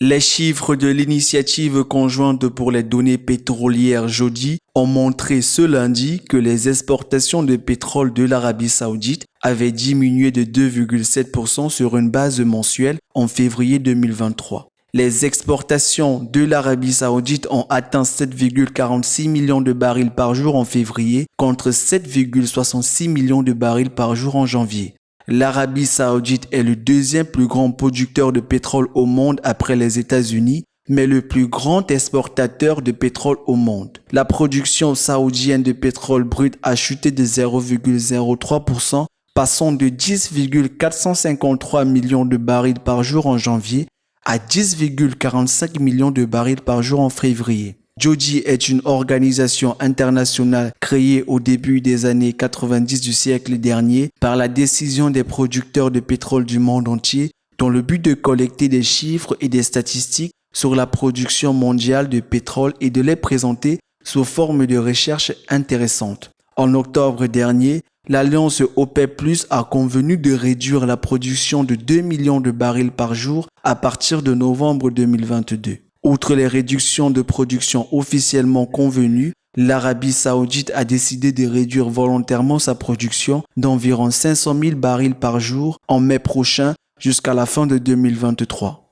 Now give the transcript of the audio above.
Les chiffres de l'initiative conjointe pour les données pétrolières JODI ont montré ce lundi que les exportations de pétrole de l'Arabie Saoudite avaient diminué de 2,7% sur une base mensuelle en février 2023. Les exportations de l'Arabie Saoudite ont atteint 7,46 millions de barils par jour en février contre 7,66 millions de barils par jour en janvier. L'Arabie Saoudite est le deuxième plus grand producteur de pétrole au monde après les États-Unis, mais le plus grand exportateur de pétrole au monde. La production saoudienne de pétrole brut a chuté de 0,03%, passant de 10,453 millions de barils par jour en janvier à 10,45 millions de barils par jour en février. JODI est une organisation internationale créée au début des années 90 du siècle dernier par la décision des producteurs de pétrole du monde entier dans le but de collecter des chiffres et des statistiques sur la production mondiale de pétrole et de les présenter sous forme de recherches intéressantes. En octobre dernier, l'alliance OPEP+ a convenu de réduire la production de 2 millions de barils par jour à partir de novembre 2022. Outre les réductions de production officiellement convenues, l'Arabie Saoudite a décidé de réduire volontairement sa production d'environ 500 000 barils par jour en mai prochain jusqu'à la fin de 2023.